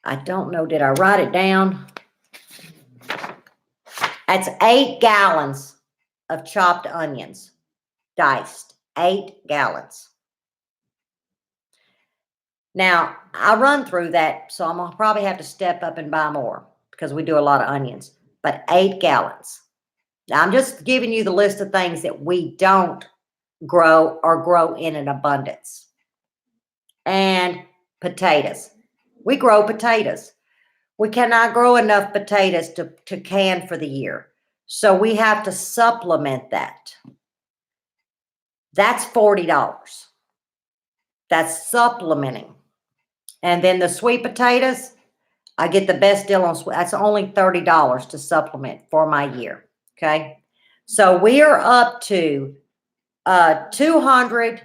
I don't know. Did I write it down? That's 8 gallons of chopped onions, diced. 8 gallons. Now, I run through that, so I'm going to probably have to step up and buy more because we do a lot of onions. But 8 gallons. Now, I'm just giving you the list of things that we don't grow or grow in an abundance. And potatoes. We grow potatoes. We cannot grow enough potatoes to can for the year. So we have to supplement that. That's $40. That's supplementing. And then the sweet potatoes, I get the best deal on sweet. That's only $30 to supplement for my year. Okay. So we are up to $230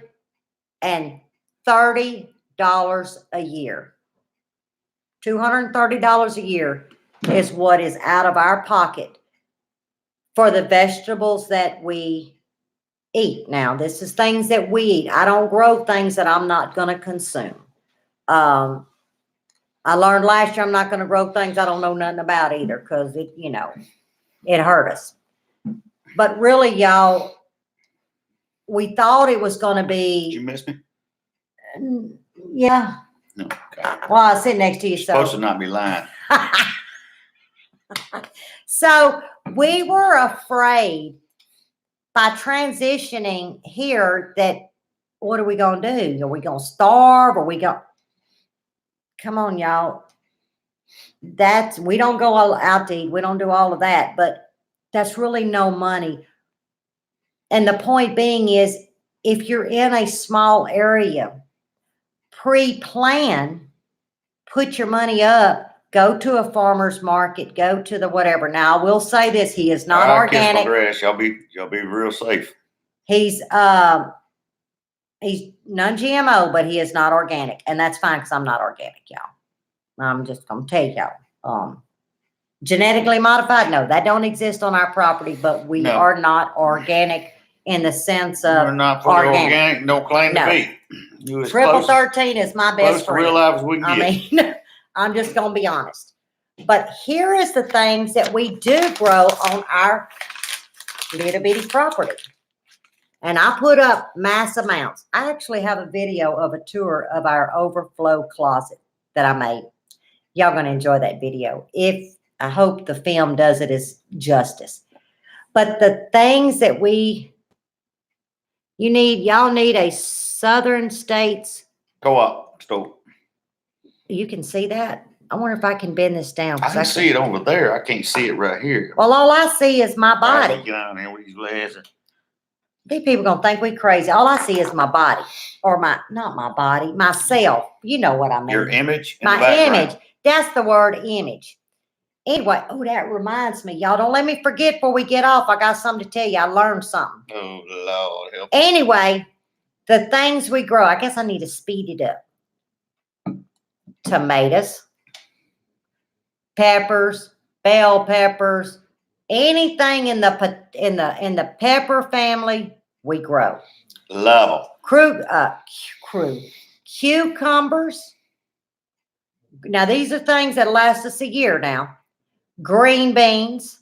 a year. $230 a year is what is out of our pocket for the vegetables that we eat. Now, this is things that we eat. I don't grow things that I'm not going to consume. I learned last year I'm not going to grow things I don't know nothing about either because it, you know, it hurt us. But really, y'all, we thought it was going to be. Did you miss me? Yeah. No. Okay. Well, I sit next to you, so. Supposed to not be lying. So we were afraid by transitioning here that what are we going to do? Are we going to starve? Are we going? Come on, y'all. We don't go all out to eat. We don't do all of that, but that's really no money. And the point being is, if you're in a small area, pre-plan, put your money up, go to a farmer's market, go to the whatever. Now, I will say this, he is not organic. Kiss my grass. Y'all be real safe. He's non-GMO, but he is not organic. And that's fine because I'm not organic, y'all. I'm just going to tell y'all. Genetically modified, no, that don't exist on our property, but we are not organic in the sense of we're not fully organic. Don't claim to be. Triple 13 is my best friend. Real life as we can get. I mean, I'm just going to be honest. But here is the things that we do grow on our little bitty property. And I put up mass amounts. I actually have a video of a tour of our overflow closet that I made. Y'all going to enjoy that video. I hope the film does it as justice. But the things that y'all need a Southern States Co-op store. You can see that? I wonder if I can bend this down. I can see it over there. I can't see it right here. Well, all I see is my body. Get on here with these glasses. These people gonna think we crazy. All I see is my body, or not my body, myself. You know what I mean? Your image. My image. That's the word, image. Anyway, oh, that reminds me, y'all. Don't let me forget before we get off. I got something to tell you. I learned something. Oh, Lord help. Anyway, the things we grow, I guess I need to speed it up. Tomatoes, peppers, bell peppers, anything in the pepper family, we grow. Love Cucumbers. Now these are things that last us a year now. Green beans,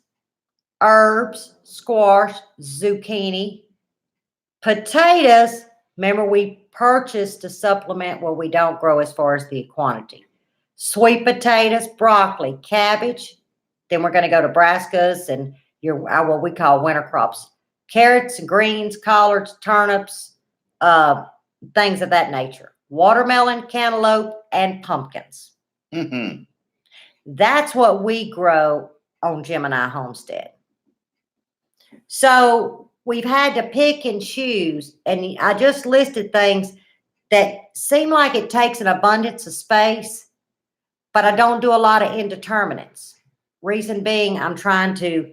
herbs, squash, zucchini, potatoes. Remember, we purchased to supplement what we don't grow as far as the quantity. Sweet potatoes, broccoli, cabbage. Then we're going to go to brassicas and what we call winter crops. Carrots and greens, collards, turnips, things of that nature. Watermelon, cantaloupe, and pumpkins. Mm-hmm. That's what we grow on Gemini Homestead. So we've had to pick and choose, and I just listed things that seem like it takes an abundance of space, but I don't do a lot of indeterminates. Reason being, I'm trying to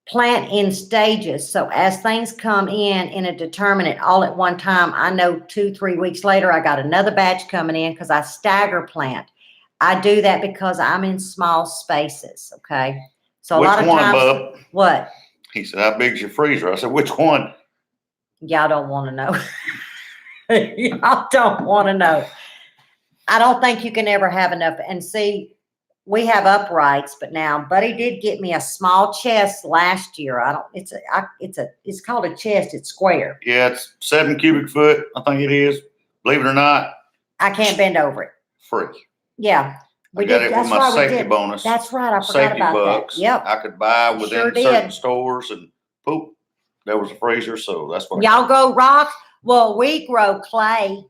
plant in stages. So as things come in a determinate all at one time, I know 2-3 weeks later, I got another batch coming in because I stagger plant. I do that because I'm in small spaces. Okay. So Which a lot of one, times, bub? what? He said, how big's your freezer? I said, which one? Y'all don't want to know. Y'all don't want to know. I don't think you can ever have enough. And see, we have uprights, but now Buddy did get me a small chest last year. It's called a chest. It's square. Yeah, it's 7 cubic foot. I think it is. Believe it or not. I can't bend over it. Free. Yeah. I got it with my safety bonus. That's right. I forgot Safety about bucks. that. Yep. I could buy You within sure certain did. stores, and poop, there was a freezer. So that's what. Y'all grow rocks? Well, we grow clay.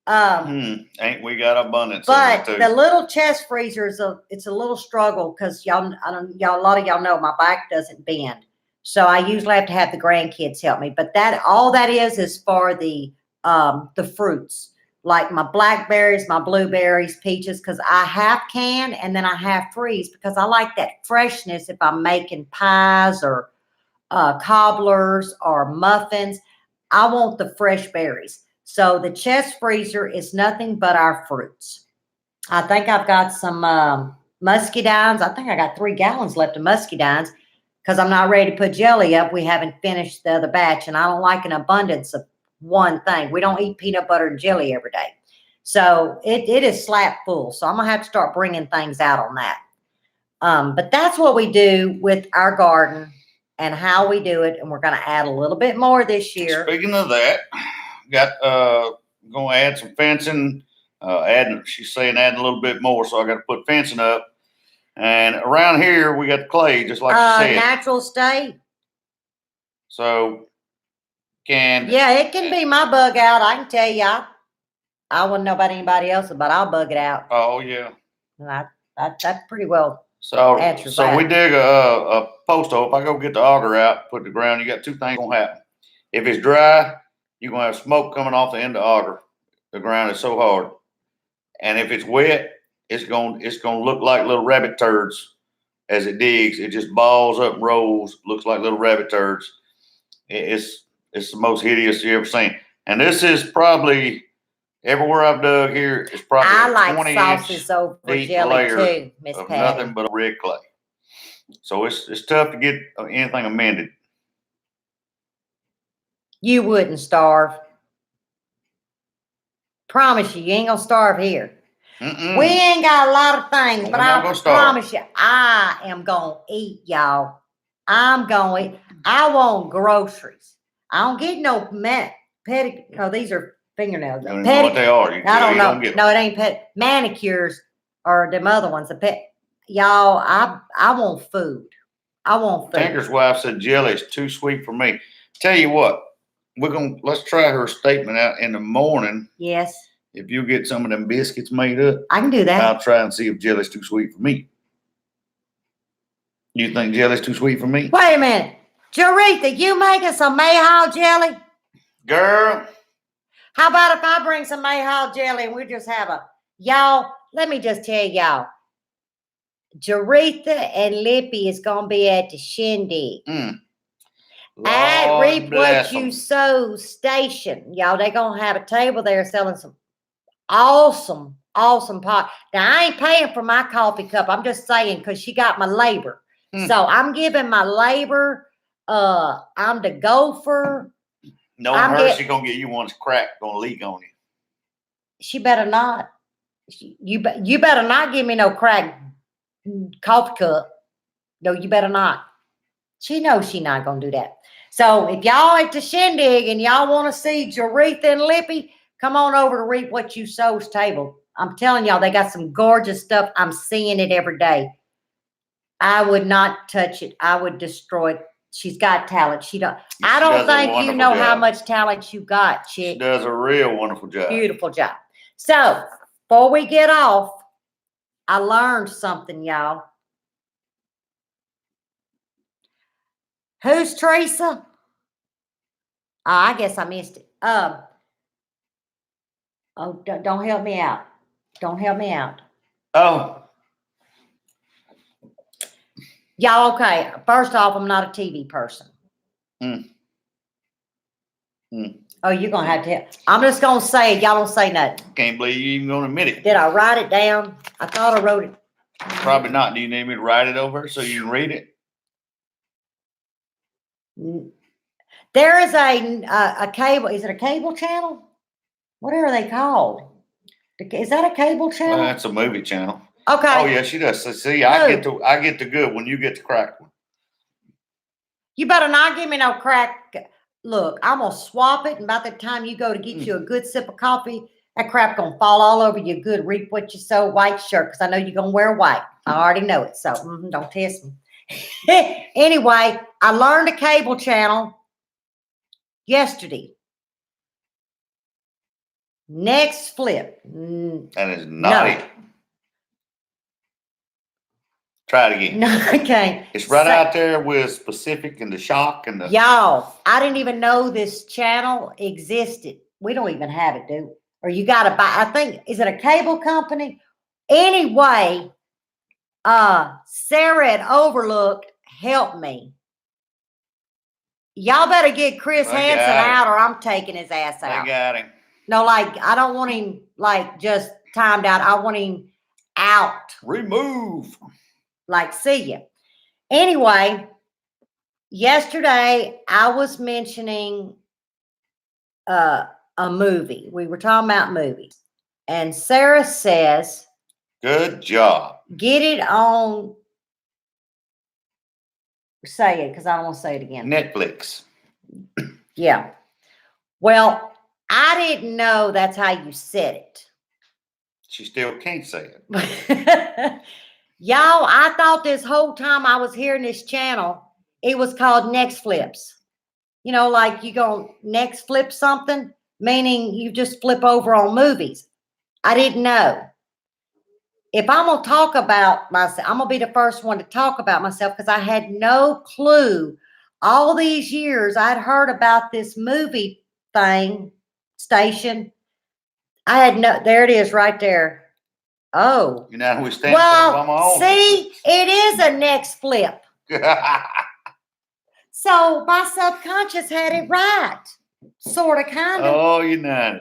Ain't we got abundance? But the little chest freezer it's a little struggle because a lot of y'all know my back doesn't bend, so I usually have to have the grandkids help me. But all that is for the fruits, like my blackberries, my blueberries, peaches, because I half can and then I half freeze because I like that freshness if I'm making pies or cobblers or muffins. I want the fresh berries. So the chest freezer is nothing but our fruits. I think I've got some muscadines. I think I got 3 gallons left of muscadines because I'm not ready to put jelly up. We haven't finished the other batch, and I don't like an abundance of one thing. We don't eat peanut butter and jelly every day. So it is slap full. So I'm going to have to start bringing things out on that. But that's what we do with our garden and how we do it. And we're going to add a little bit more this year. Speaking of that, got gonna add some fencing. She's saying adding a little bit more, so I got to put fencing up. And around here we got the clay, just like you said. Natural state. So it can be my bug out. I can tell you, I wouldn't know about anybody else, but I'll bug it out. Oh yeah. And that's pretty well. So that. We dig a post hole. If I go get the auger out, put the ground, you got 2 things gonna happen. If it's dry, you're gonna have smoke coming off the end of the auger. The ground is so hard. And if it's wet, it's gonna look like little rabbit turds as it digs. It just balls up and rolls, looks like little rabbit turds. It's the most hideous you ever seen. And this is probably everywhere I've dug here is probably I like 20 sauces over deep jelly layer too, Miss of Patty. nothing but red clay. So it's tough to get anything amended. You wouldn't starve. Promise you ain't gonna starve here. Mm-mm. We ain't got a lot of things, but I promise you, I am gonna eat, y'all. I'm gonna eat. I want groceries. I don't get no petty. Oh, these are fingernails. You don't know what they are. I don't know. No, it ain't pet manicures or them other ones. The pet. Y'all, I want food. I want food. Tinker's wife said jelly is too sweet for me. Tell you what, let's try her statement out in the morning. Yes. If you get some of them biscuits made up, I can do that. I'll try and see if jelly's too sweet for me. You think jelly's too sweet for me? Wait a minute. Jaretha, you making some Mayhaw jelly? Girl. How about if I bring some Mayhaw jelly and we just have y'all, let me just tell y'all, Jaretha and Lippy is gonna be at the shindig. At Lord Reap bless What You 'em. Sow station. Y'all, they gonna have a table there selling some awesome pot. Now I ain't paying for my coffee cup. I'm just saying because she got my labor. So I'm giving my labor. I'm the gopher. Knowing her, she gonna get you one that's cracked, gonna leak on you. She better not. You better not give me no crack coffee cup. No, you better not. She knows she not gonna do that. So if y'all at the shindig and y'all want to see Jaretha and Lippy, come on over to Reap What You Sow's table. I'm telling y'all, they got some gorgeous stuff. I'm seeing it every day. I would not touch it. I would destroy it. She's got talent. I don't think you know how much talent you got, chick. She does a real wonderful job. Beautiful job. So before we get off, I learned something, y'all. Who's Teresa? Oh, I guess I missed it. Oh, don't help me out. Don't help me out. Oh. Y'all, okay. First off, I'm not a TV person. Oh, you're going to have to. I'm just going to say it. Y'all don't say nothing. Can't believe you even going to admit it. Did I write it down? I thought I wrote it. Probably not. Do you need me to write it over so you can read it? There is a cable. Is it a cable channel? What are they called? Is that a cable channel? Well, that's a movie channel. Okay. Oh yeah, she does. So, see, I get the good one. You get the cracked one. You better not give me no crack. Look, I'm gonna swap it, and by the time you go to get you a good sip of coffee, that crap gonna fall all over your good Reap What You Sow white shirt, because I know you're gonna wear white. I already know it, so don't test me. Anyway, I learned a cable channel yesterday. Next Flip. That is not it. Try it again. No, okay. It's right out there with Pacific and the Shock and the. Y'all, I didn't even know this channel existed. We don't even have it, do we? Or you got to buy. I think, is it a cable company? Anyway, Sarah at Overlook helped me. Y'all better get Chris Hansen out, or I'm taking his ass out. I got him. No, like, I don't want him, like, just timed out. I want him out. Remove. Like, see ya. Anyway, yesterday I was mentioning a movie. We were talking about movies. And Sarah says, good job. Get it on. Say it, because I don't want to say it again. Netflix. Yeah. Well, I didn't know that's how you said it. She still can't say it. Y'all, I thought this whole time I was hearing this channel, it was called Next Flips. You know, like you go next flip something, meaning you just flip over on movies. I didn't know. If I'm going to talk about myself, I'm going to be the first one to talk about myself, because I had no clue. All these years I'd heard about this movie station. I had there it is right there. Oh. You know, we stand well, see, it is a next flip. So my subconscious had it right. Sort of, kind of. Oh, you know.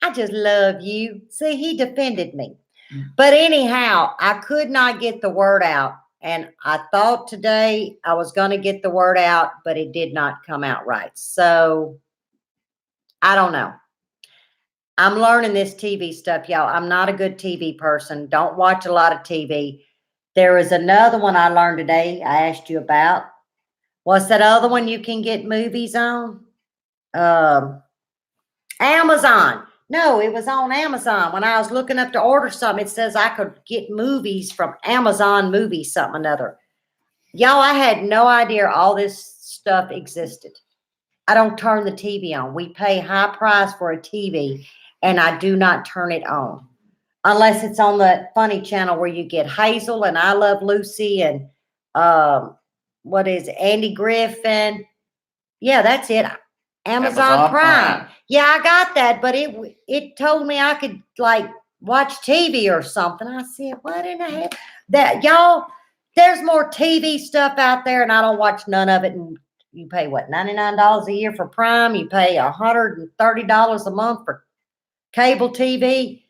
I just love you. See, he defended me. But anyhow, I could not get the word out. And I thought today I was going to get the word out, but it did not come out right. So I don't know. I'm learning this TV stuff, y'all. I'm not a good TV person. Don't watch a lot of TV. There is another one I learned today I asked you about. What's that other one you can get movies on? Amazon. No, it was on Amazon. When I was looking up to order something, it says I could get movies from Amazon Movies, something another. Y'all, I had no idea all this stuff existed. I don't turn the TV on. We pay high price for a TV, and I do not turn it on. Unless it's on the funny channel where you get Hazel and I Love Lucy and what is it, Andy Griffin. Yeah, that's it. Amazon Prime. Yeah, I got that, but it told me I could like watch TV or something. I said, what in the hell? that y'all, there's more TV stuff out there, and I don't watch none of it. And you pay what, $99 a year for Prime? You pay $130 a month for cable TV.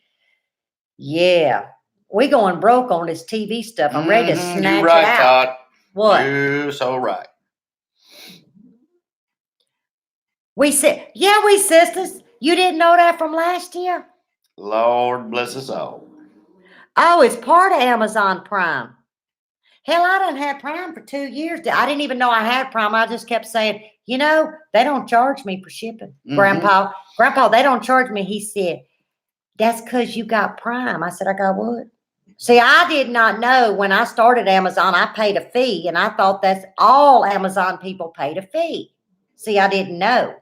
Yeah, we going broke on this TV stuff. I'm ready to snatch You're right, it out. Todd. What? You're so right. We said, yeah, we sisters. You didn't know that from last year? Lord bless us all. Oh, it's part of Amazon Prime. Hell, I done had Prime for 2 years. I didn't even know I had Prime. I just kept saying, you know, they don't charge me for shipping. Grandpa, they don't charge me. He said, that's because you got Prime. I said, I got what? See, I did not know when I started Amazon, I paid a fee, and I thought that's all Amazon people paid a fee. See, I didn't know.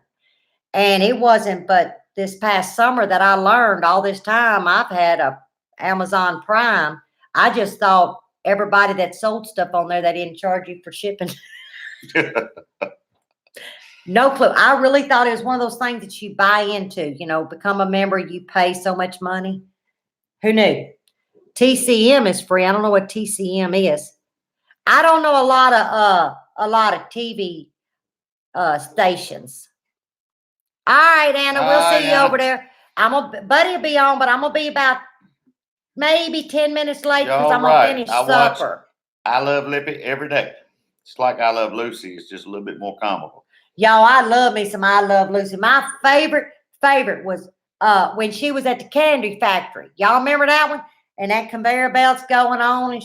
And it wasn't but this past summer that I learned all this time I've had a Amazon Prime. I just thought everybody that sold stuff on there, they didn't charge you for shipping. No clue. I really thought it was one of those things that you buy into, you know, become a member, you pay so much money. Who knew? TCM is free. I don't know what TCM is. I don't know a lot of TV stations. All right, Anna, we'll see you over there. Buddy will be on, but I'm gonna be about maybe 10 minutes late because I'm gonna finish supper. I Love Lippy every day. It's like I Love Lucy. It's just a little bit more comical. Y'all, I love me some I Love Lucy. My favorite was when she was at the candy factory. Y'all remember that one? And that conveyor belt's going on,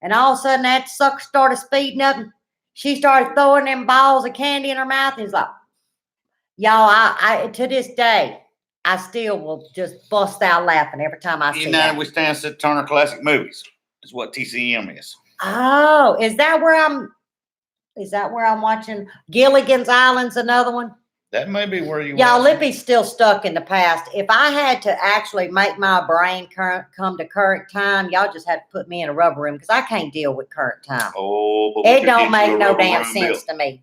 and all of a sudden that sucker started speeding up, and she started throwing them balls of candy in her mouth. And it's like, y'all, I to this day, I still will just bust out laughing every time I see that. We stand at Turner Classic Movies. Is what TCM is. Oh, is that where I'm watching Gilligan's Island's another one? That may be where you Y'all, Lippy's still stuck in the past. If I had to actually make my brain come to current time, y'all just had to put me in a rubber room because I can't deal with current time. Oh, but it don't make no damn sense to me.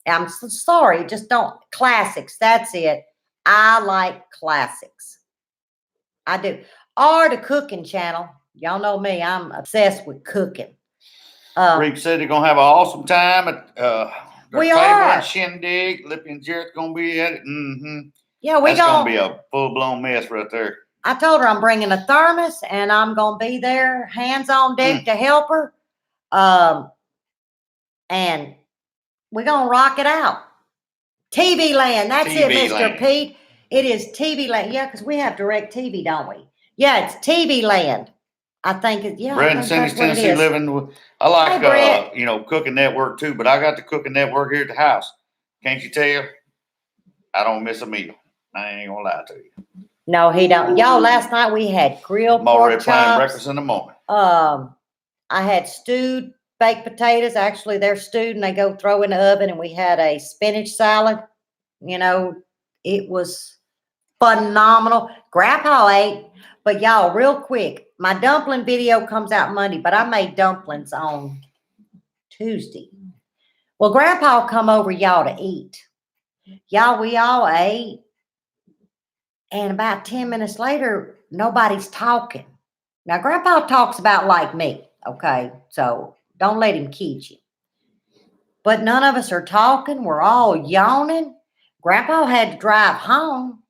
I'm so sorry. Just don't. Classics. That's it. I like classics. I do. Or the cooking channel. Y'all know me. I'm obsessed with cooking. Reap said they're gonna have an awesome time at we are. Shindig. Lippy and Jarrett's gonna be at it. Yeah, that's gonna be a full-blown mess right there. I told her I'm bringing a thermos and I'm gonna be there, hands on deck to help her. And we're gonna rock it out. TV Land. That's it, Mr. Pete. It is TV Land. Yeah, because we have direct TV, don't we? Yeah, it's TV Land. I think it. Yeah, Brett in Cindy, Tennessee, living. I like Cooking Network too, but I got the Cooking Network here at the house. Can't you tell? I don't miss a meal. I ain't gonna lie to you. No, he don't. Y'all, last night we had grilled pork chops. Planning breakfast in the morning. I had stewed baked potatoes. Actually, they're stewed and they go throw in the oven. And we had a spinach salad. You know, it was phenomenal. Grandpa ate. But y'all, real quick, my dumpling video comes out Monday, but I made dumplings on Tuesday. Well, Grandpa come over, y'all, to eat. Y'all, we all ate. And about 10 minutes later, nobody's talking. Now, Grandpa talks about like me, okay? So don't let him kid you. But none of us are talking. We're all yawning. Grandpa had to drive home.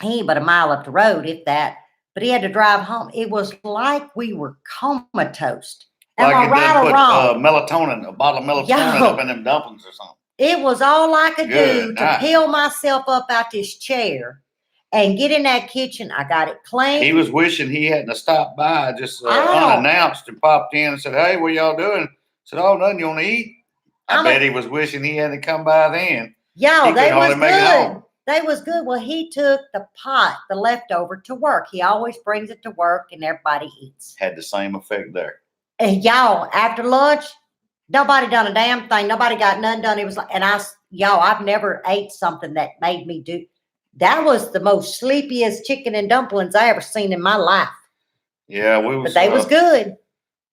He ain't but a mile up the road, if that. But he had to drive home. It was like we were comatose. Am I right or wrong? Melatonin, a bottle of melatonin up in them dumplings or something. It was all I could do to peel myself up out this chair and get in that kitchen. I got it clean. He was wishing he hadn't stopped by just unannounced and popped in and said, "Hey, what y'all doing?" I said, "Oh, nothing. You want to eat?" I bet he was wishing he hadn't come by then. Y'all, they was good. They was good. Well, he took the leftover to work. He always brings it to work and everybody eats. Had the same effect there. And y'all, after lunch, nobody done a damn thing. Nobody got nothing done. It was like, I've never ate something that made me do. That was the most sleepiest chicken and dumplings I ever seen in my life. Yeah, but they was good.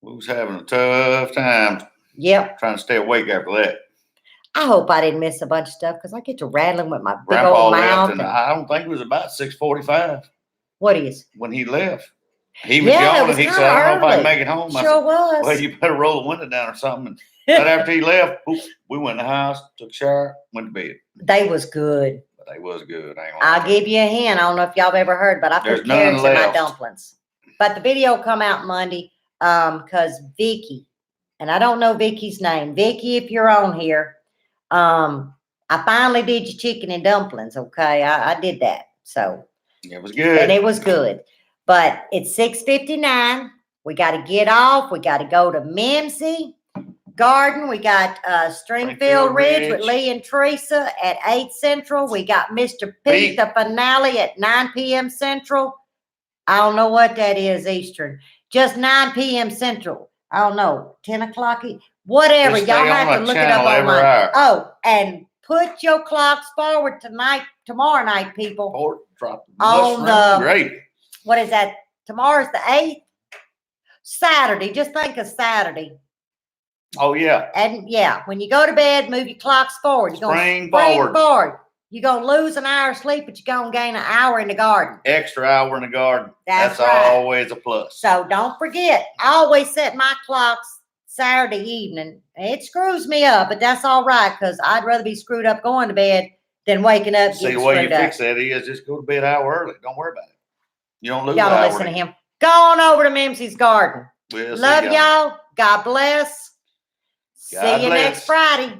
We was having a tough time. Yep. Trying to stay awake after that. I hope I didn't miss a bunch of stuff because I get to rattling with my big old mouth. And I don't think it was about 6:45. What is? When he left. He was Yeah, it yawning. was He kinda said, I don't know if I early. can make it home. I Sure said, well, was. you better roll the window down or something. And right after he left, boop, we went in the house, took a shower, went to bed. They was good. But they was good. I ain't gonna I'll lie to you. give you a hint. I don't know if y'all have ever heard, but I There's put none carrots in my left. dumplings. But the video come out Monday, because Vicky, and I don't know Vicky's name. Vicky, if you're on here, I finally did your chicken and dumplings. Okay, I did that. So It was good. and it was good. But it's 6:59. We got to get off. We got to go to Mimsy Garden. We got Stringfield Ridge with Ridge. Lee and Teresa at 8 Central. We got Mr. Pete, Pete. the finale at 9 p.m. Central. I don't know what that is Eastern. Just 9 p.m. Central. I don't know. 10 o'clock. Whatever. Just Y'all stay on have to a look it up channel on every my. hour. Oh, and put your clocks forward tomorrow night, people. Pork drop. On Mushroom the- gravy. What is that? Tomorrow's the 8th. Saturday. Just think of Saturday. Oh yeah. And yeah, when you go to bed, move your clocks forward. You're Spring gonna forward. You're gonna lose an hour of sleep, but you're gonna gain an hour in the garden. Extra hour in the garden. That's That's right. always a plus. So don't forget, I always set my clocks Saturday evening. It screws me up, but that's all right, because I'd rather be screwed up going to bed than waking up See, getting the way you screwed up. fix that is just go to bed an hour early. Don't worry about it. You don't lose Y'all an don't hour. listen to him. Go on over to Mimsy's Garden. We'll see Love y'all. God bless. God See you bless. next Friday.